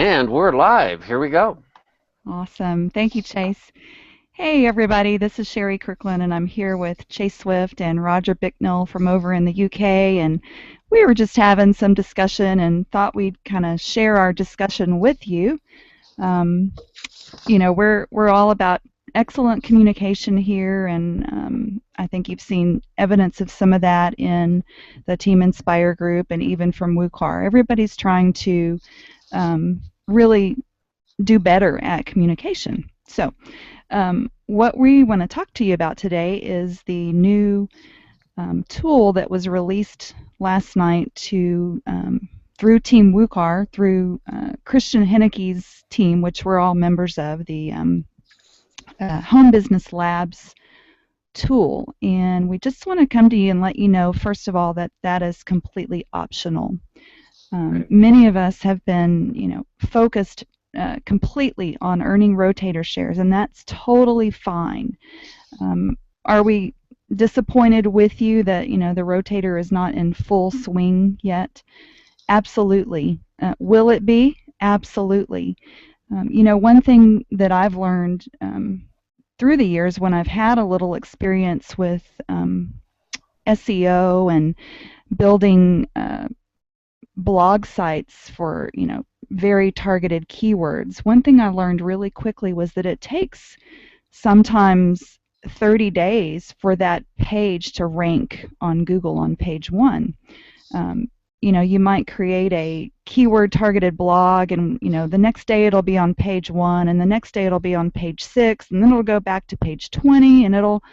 And we're live. Here we go. Awesome. Thank you, Chase. Hey, everybody. This is Sherri Kirkland, and I'm here with Chase Swift and Roger Bicknell from over in the UK. And we were just having some discussion and thought we'd kind of share our discussion with you. Um, we're all about excellent communication here, and I think you've seen evidence of some of that in the Team Inspire group and even from WooCar. Everybody's trying to really do better at communication. So, what we want to talk to you about today is the new tool that was released last night through Team WooCar, through Christian Henneke's team, which we're all members of, the Home Business Labs tool. And we just want to come to you and let you know, first of all, that that is completely optional. Many of us have been, focused completely on earning rotator shares, and that's totally fine. Are we disappointed with you that the rotator is not in full swing yet? Absolutely. Will it be? Absolutely. One thing that I've learned through the years when I've had a little experience with SEO and building blog sites for very targeted keywords, one thing I learned really quickly was that it takes sometimes 30 days for that page to rank on Google on page 1. You might create a keyword targeted blog, and the next day it'll be on page 1, and the next day it'll be on page 6, and then it'll go back to page 20, and it'll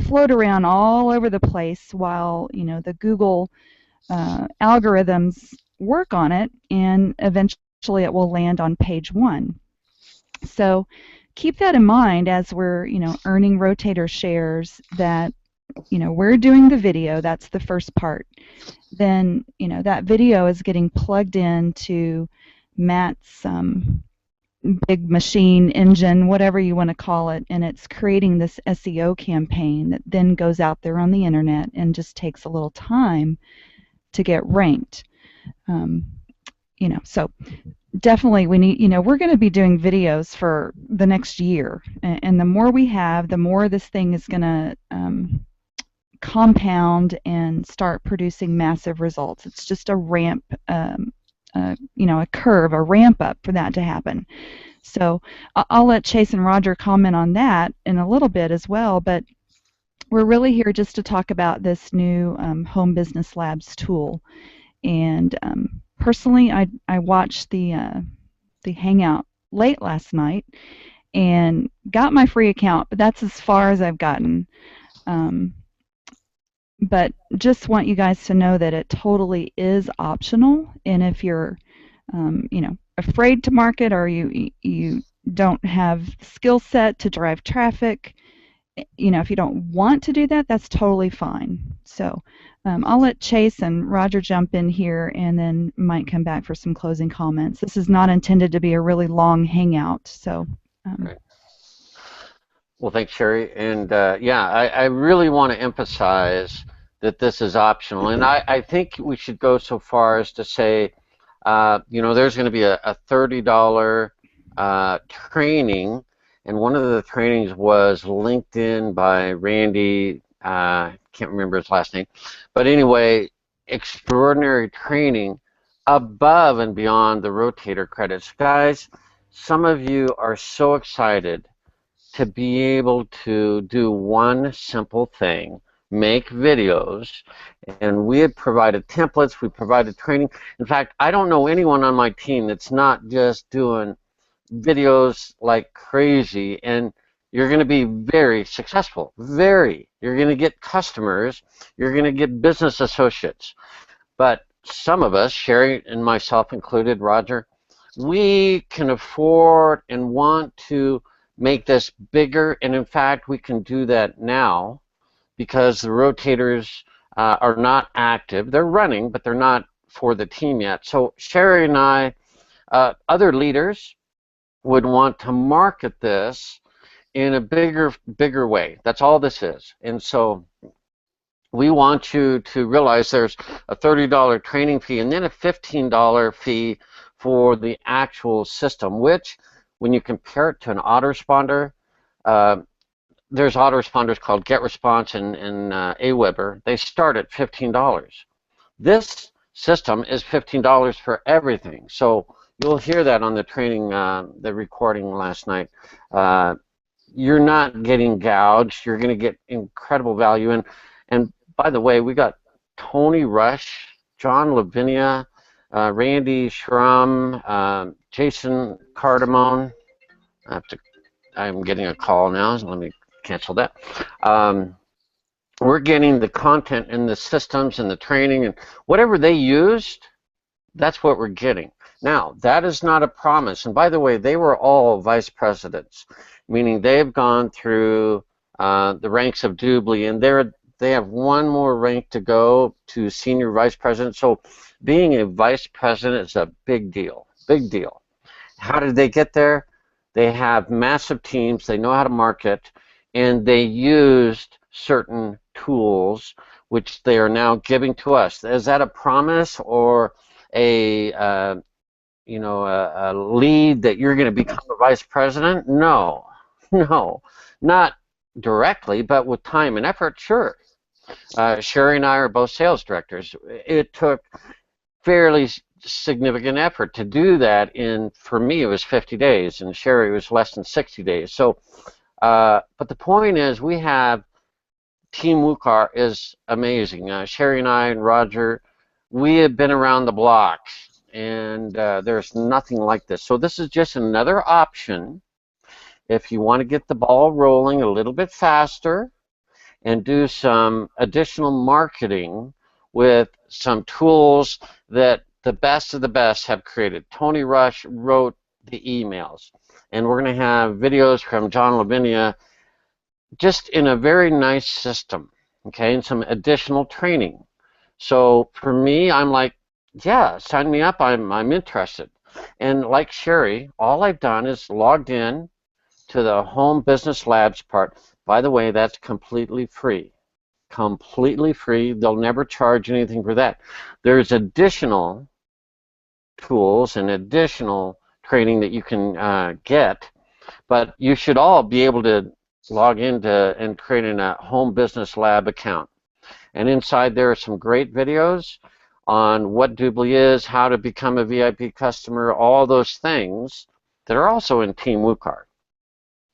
float around all over the place while the Google algorithms work on it, and eventually it will land on page 1. So keep that in mind as we're earning rotator shares, that we're doing the video. That's the first part. Then that video is getting plugged into Matt's big machine engine, whatever you want to call it, and it's creating this SEO campaign that then goes out there on the internet and just takes a little time to get ranked. So definitely we need, we're going to be doing videos for the next year, and the more we have, the more this thing is going to compound and start producing massive results. It's just a ramp, a curve, a ramp up for that to happen. So I'll let Chase and Roger comment on that in a little bit as well, but we're really here just to talk about this new Home Business Labs tool. And personally, I watched the Hangout late last night and got my free account, but that's as far as I've gotten. But just want you guys to know that it totally is optional, and if you're afraid to market, or you don't have skill set to drive traffic, if you don't want to do that, that's totally fine. So I'll let Chase and Roger jump in here, and then might come back for some closing comments. This is not intended to be a really long hangout. So. Right. Well, thanks, Sherri. And yeah, I really want to emphasize that this is optional. And I think we should go so far as to say, there's going to be a $30 training. And one of the trainings was LinkedIn by Randy, can't remember his last name. But anyway, extraordinary training above and beyond the rotator credits. Guys, some of you are so excited to be able to do one simple thing, make videos, and we had provided templates, we provided training. In fact, I don't know anyone on my team that's not just doing videos like crazy, and you're going to be very successful. You're going to get customers, you're going to get business associates. But some of us, Sherri and myself included, Roger, we can afford and want to make this bigger, and in fact we can do that now because the rotators are not active. They're running, but they're not for the team yet. So Sherri and I, other leaders, would want to market this in a bigger way. That's all this is. And so we want you to realize there's a $30 training fee and then a $15 fee for the actual system, which when you compare it to an autoresponder, uh, there's autoresponders called GetResponse and Aweber. They start at $15. This system is $15 for everything. So you'll hear that on the training, the recording last night. Uh, you're not getting gouged. You're going to get incredible value. And by the way, we got Tony Rush, John Lavinia, Randy Schrum, Jason Cardamone. I'm getting a call now, so let me cancel that. Um, we're getting the content and the systems and the training and whatever they used, that's what we're getting. Now, that is not a promise. And by the way, they were all vice presidents, meaning they've gone through the ranks of Doobly, and they have one more rank to go to senior vice president. So being a vice president is a big deal, big deal. How did they get there? They have massive teams, they know how to market, and they used certain tools which they are now giving to us. Is that a promise or a a lead that you're going to become a vice president? No, no, not directly, but with time and effort, sure. Sherri and I are both sales directors. It took fairly significant effort to do that. For me, it was 50 days, and Sherri was less than 60 days. So, but the point is, we have Team WUCAR is amazing. Sherri and I and Roger, we have been around the block, and there's nothing like this. So this is just another option if you want to get the ball rolling a little bit faster and do some additional marketing with some tools that the best of the best have created. Tony Rush wrote the emails, and we're going to have videos from John Lavinia just in a very nice system, okay, and some additional training. So for me, I'm like, yeah, sign me up. I'm interested. And like Sherri, all I've done is logged in to the Home Business Labs part. By the way, that's completely free. Completely free. They'll never charge anything for that. There's additional tools and additional training that you can get, but you should all be able to log into and create a Home Business Lab account. And inside there are some great videos on what Doobly is, how to become a VIP customer, all those things that are also in Team WUCAR.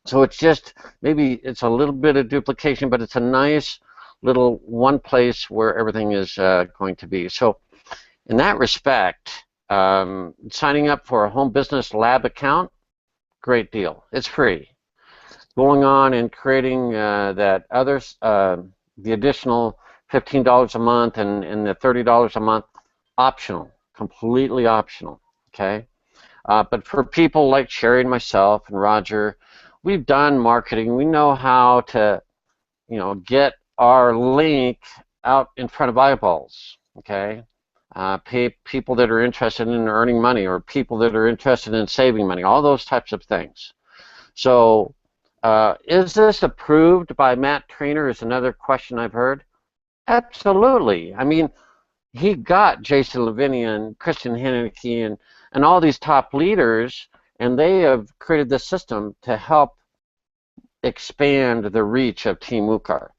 So it's just, maybe it's a little bit of duplication, but it's a nice little one place where everything is going to be. So in that respect, signing up for a Home Business Lab account, great deal. It's free. Going on and creating that others, the additional $15 a month and the $30 a month, optional, completely optional, okay? But for people like Sherri and myself and Roger, we've done marketing. We know how to, get our link out in front of eyeballs, okay? People that are interested in earning money or people that are interested in saving money, all those types of things. So is this approved by Matt Trainer is another question I've heard. Absolutely. I mean, he got Jason Lavinia and Christian Henneke and all these top leaders, and they have created this system to help expand the reach of Team WUCAR.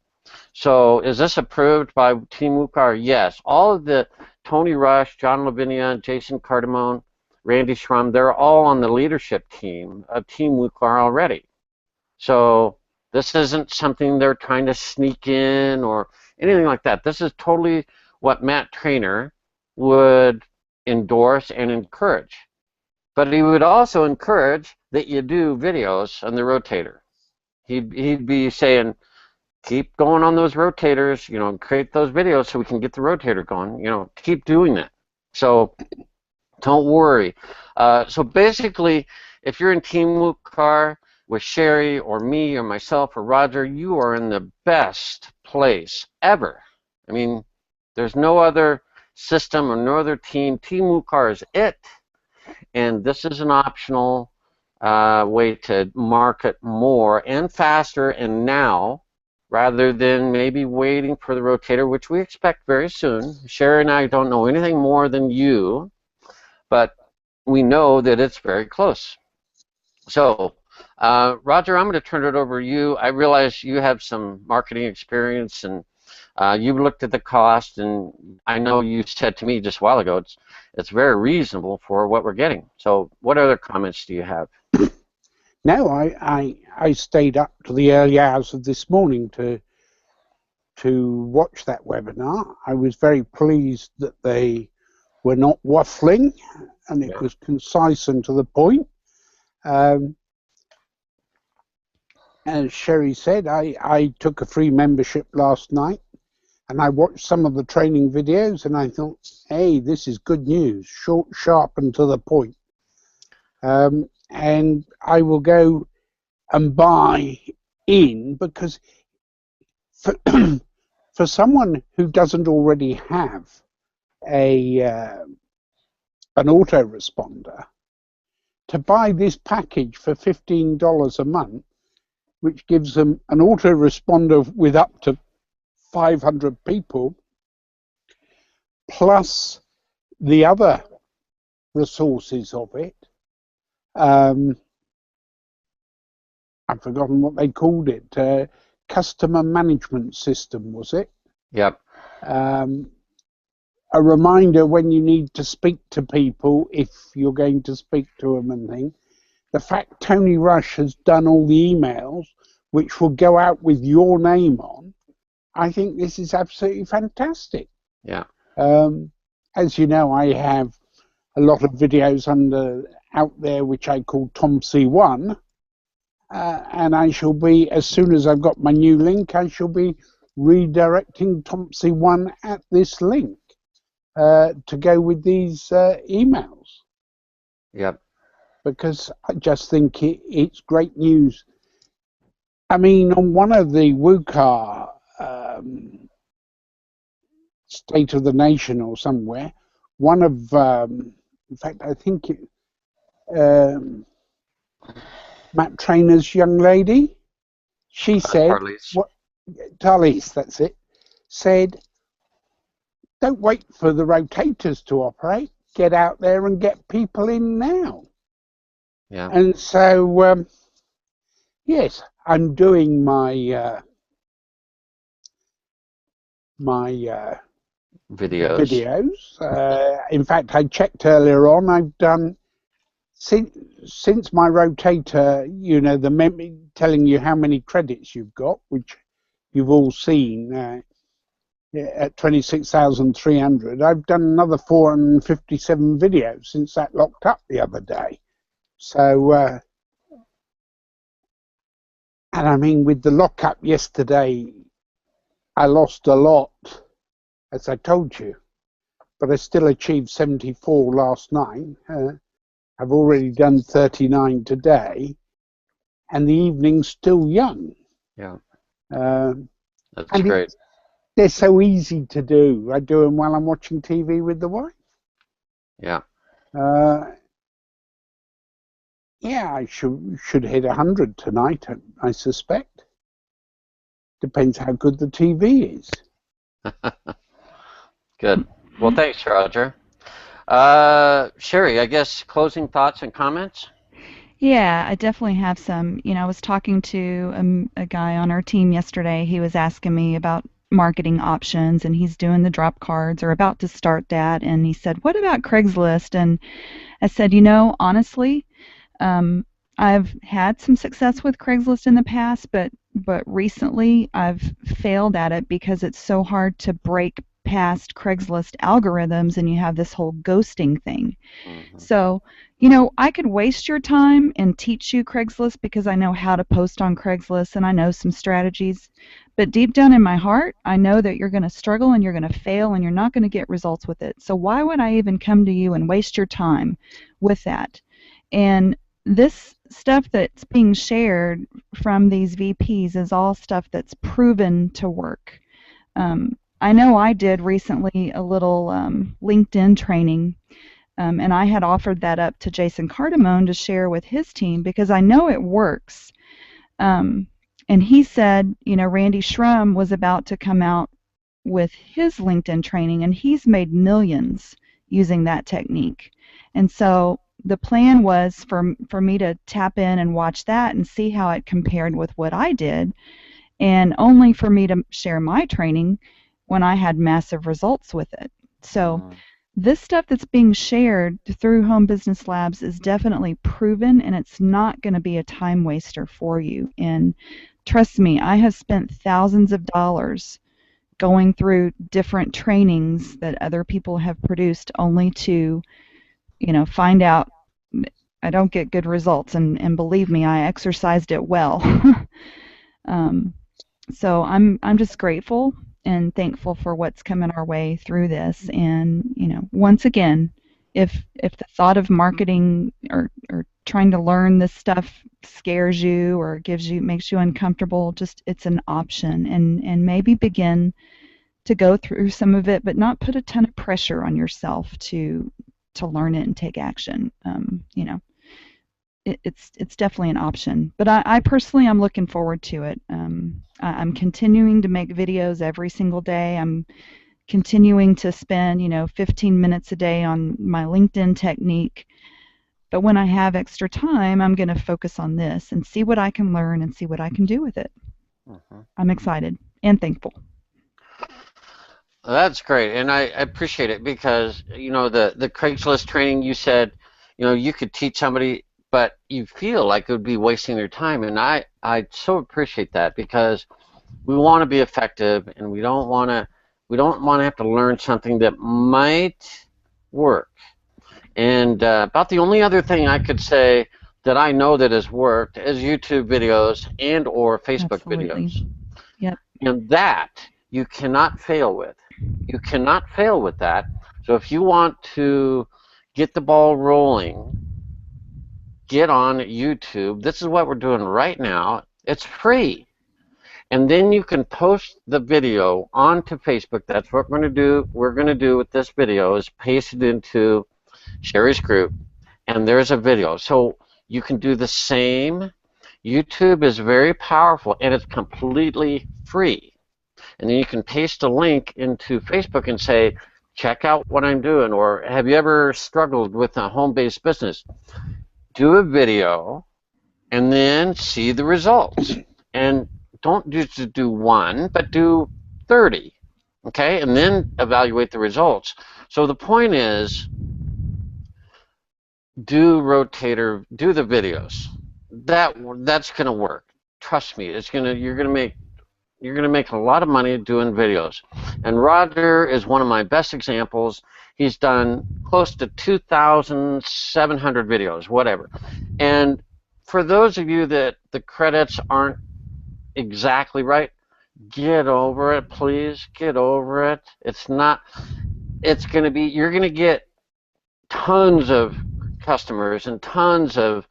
So is this approved by Team WUCAR? Yes. All of the Tony Rush, John Lavinia, Jason Cardamone, Randy Schrum, they're all on the leadership team of Team WUCAR already. So this isn't something they're trying to sneak in or anything like that. This is totally what Matt Trainer would endorse and encourage. But he would also encourage that you do videos on the rotator. He'd be saying, keep going on those rotators, create those videos so we can get the rotator going, keep doing that. So don't worry. So basically, if you're in Team WUCAR with Sherri or me or myself or Roger, you are in the best place ever. I mean, there's no other system or no other team. Team WUCAR is it. And this is an optional way to market more and faster and now, rather than maybe waiting for the rotator, which we expect very soon. Sherri and I don't know anything more than you, but we know that it's very close. So, Roger, I'm going to turn it over to you. I realize you have some marketing experience and you've looked at the cost, and I know you said to me just a while ago it's very reasonable for what we're getting. So, what other comments do you have? No, I stayed up to the early hours of this morning to watch that webinar. I was very pleased that they were not waffling and it Yeah. was concise and to the point. Um, as Sherri said, I took a free membership last night and I watched some of the training videos and I thought, hey, this is good news, short, sharp and to the point. And I will go and buy in because for, for someone who doesn't already have a an autoresponder, to buy this package for $15 a month, which gives them an autoresponder with up to 500 people, plus the other resources of it. I've forgotten what they called it. Customer management system, was it? Yep. A reminder when you need to speak to people, if you're going to speak to them and things. The fact Tony Rush has done all the emails, which will go out with your name on, I think this is absolutely fantastic. Yeah. As you know, I have a lot of videos out there which I call Tom C1, and I shall be, as soon as I've got my new link, I shall be redirecting Tom C1 at this link to go with these emails. Yep. Because I just think it's great news. I mean, on one of the WUCA State of the Nation or somewhere, one of, in fact, I think Matt Trainor's young lady, she said, Harley's. what, Tarlis, that's it, said, don't wait for the rotators to operate, get out there and get people in now. Yeah. And so, yes, I'm doing my Videos. videos. In fact, I checked earlier on. I've done since my rotator. You know, the telling you how many credits you've got, which you've all seen at 26,300. I've done another 457 videos since that locked up the other day. So, and I mean, with the lockup yesterday, I lost a lot, as I told you, but I still achieved 74 last night. I've already done 39 today, and the evening's still young. Yeah. That's And great. they're so easy to do. I do them while I'm watching TV with the wife. Yeah. Yeah, I should hit 100 tonight, I suspect. Depends how good the TV is. Good. Well, thanks, Roger. Sherri, I guess closing thoughts and comments? Yeah, I definitely have some. I was talking to a guy on our team yesterday. He was asking me about marketing options, and he's doing the drop cards or about to start that. And he said, "What about Craigslist?" And I said, honestly, um, I've had some success with Craigslist in the past, but recently I've failed at it because it's so hard to break past Craigslist algorithms, and you have this whole ghosting thing. Mm-hmm. So, I could waste your time and teach you Craigslist because I know how to post on Craigslist and I know some strategies. But deep down in my heart, I know that you're going to struggle and you're going to fail and you're not going to get results with it. So why would I even come to you and waste your time with that? And this stuff that's being shared from these VPs is all stuff that's proven to work. I know I did recently a little LinkedIn training, and I had offered that up to Jason Cardamone to share with his team because I know it works. Um, and he said, Randy Schrum was about to come out with his LinkedIn training, and he's made millions using that technique. And so the plan was for me to tap in and watch that and see how it compared with what I did, and only for me to share my training when I had massive results with it. So Mm, this stuff that's being shared through Home Business Labs is definitely proven, and it's not going to be a time waster for you. And trust me, I have spent thousands of dollars going through different trainings that other people have produced only to, find out I don't get good results. And believe me, I exercised it well. um, so I'm just grateful and thankful for what's coming our way through this. And once again, if the thought of marketing or trying to learn this stuff scares you or makes you uncomfortable, just it's an option, and maybe begin to go through some of it, but not put a ton of pressure on yourself to learn it and take action. It's definitely an option. But I personally, I'm looking forward to it. I'm continuing to make videos every single day. I'm continuing to spend 15 minutes a day on my LinkedIn technique. But when I have extra time, I'm going to focus on this and see what I can learn and see what I can do with it. mhm. I'm excited and thankful. That's great, and I appreciate it because the Craigslist training you said, you could teach somebody, but you feel like it would be wasting their time, and I so appreciate that because we want to be effective, and we don't want to have to learn something that might work. And about the only other thing I could say that I know that has worked is YouTube videos and or Facebook Absolutely. videos. Yep. And that you cannot fail with. You cannot fail with that. So if you want to get the ball rolling, get on YouTube. This is what we're doing right now. It's free. And then you can post the video onto Facebook. That's what we're going to do. We're going to do with this video is paste it into Sherri's group, and there's a video. So you can do the same. YouTube is very powerful, and it's completely free. And then you can paste a link into Facebook and say, check out what I'm doing, or have you ever struggled with a home-based business? Do a video and then see the results. And don't just do one, but do 30, okay? And then evaluate the results. So the point is, do the videos. That's going to work. Trust me, you're going to make a lot of money doing videos. And Roger is one of my best examples. He's done close to 2,700 videos, whatever. And for those of you that the credits aren't exactly right, get over it, please. Get over it. You're going to get tons of customers and tons of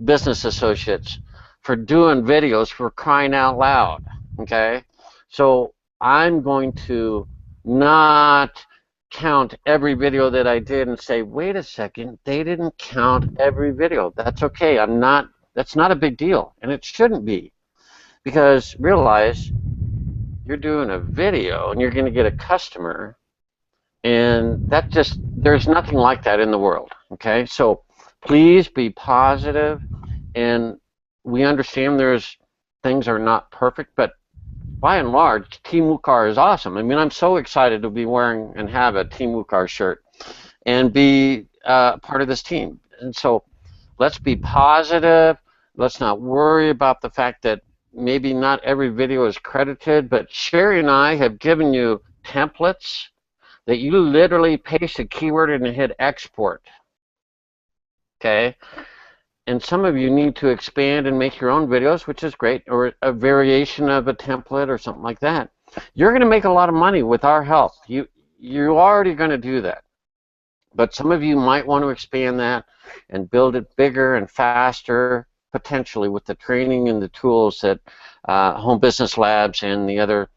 business associates for doing videos, for crying out loud. Okay? So I'm going to not count every video that I did and say, wait a second, they didn't count every video. That's okay. That's not a big deal. And it shouldn't be. Because realize you're doing a video and you're going to get a customer, and there's nothing like that in the world. Okay? So please be positive, and we understand things are not perfect, but by and large, Team Wukar is awesome. I mean, I'm so excited to be wearing and have a Team Wukar shirt and be part of this team. And so let's be positive. Let's not worry about the fact that maybe not every video is credited, but Sherri and I have given you templates that you literally paste a keyword and hit export. Okay? And some of you need to expand and make your own videos, which is great, or a variation of a template or something like that. You're going to make a lot of money with our help. You're already going to do that. But some of you might want to expand that and build it bigger and faster, potentially with the training and the tools that Home Business Labs and the other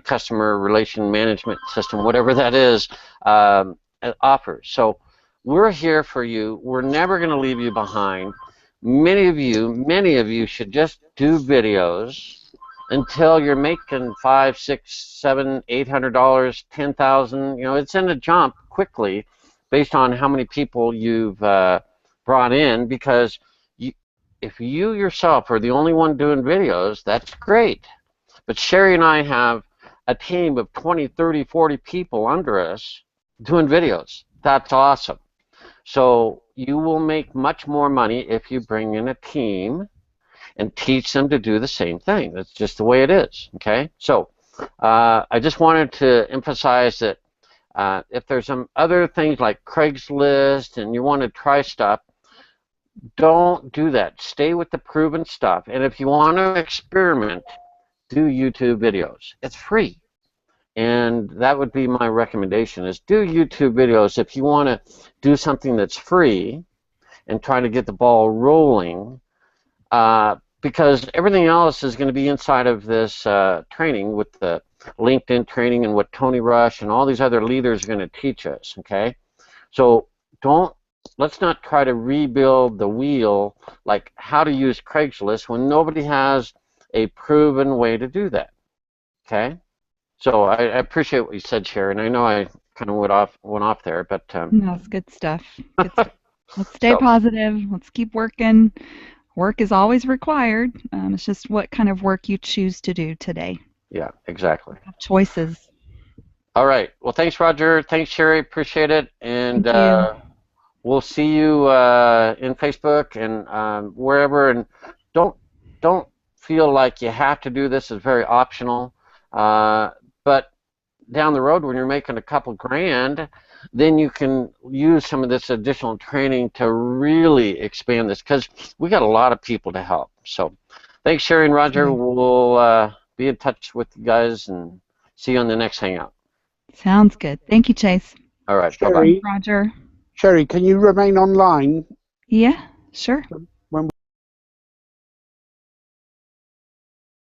customer relation management system, whatever that is, offers. So we're here for you. We're never going to leave you behind. Many of you should just do videos until you're making $500, $600, $700, $800, $10,000. It's in a jump quickly based on how many people you've brought in because you, if you yourself are the only one doing videos, that's great. But Sherri and I have a team of 20, 30, 40 people under us doing videos. That's awesome. So you will make much more money if you bring in a team and teach them to do the same thing. That's just the way it is. Okay. So I just wanted to emphasize that if there's some other things like Craigslist and you want to try stuff, don't do that. Stay with the proven stuff. And if you want to experiment, do YouTube videos. It's free. And that would be my recommendation is do YouTube videos if you want to do something that's free and try to get the ball rolling because everything else is going to be inside of this training with the LinkedIn training and what Tony Rush and all these other leaders are going to teach us, okay? So let's not try to rebuild the wheel like how to use Craigslist when nobody has a proven way to do that, okay? So I appreciate what you said, Sherri, and I know I kind of went off there, but No, it's good stuff. Good stuff. Let's stay so positive. Let's keep working. Work is always required. It's just what kind of work you choose to do today. yeah, exactly. Have choices. All right. Well, thanks, Roger. Thanks, Sherri. Appreciate it, and Thank you. we'll see you in Facebook and wherever. And don't don't feel like you have to do this. It's very optional. But down the road, when you're making a couple grand, then you can use some of this additional training to really expand this because we got a lot of people to help. So, thanks, Sherri and Roger. Absolutely. We'll be in touch with you guys and see you on the next hangout. Sounds good. Thank you, Chase. All right. Bye bye. Sherri, Roger. Sherri, can you remain online? Yeah, sure.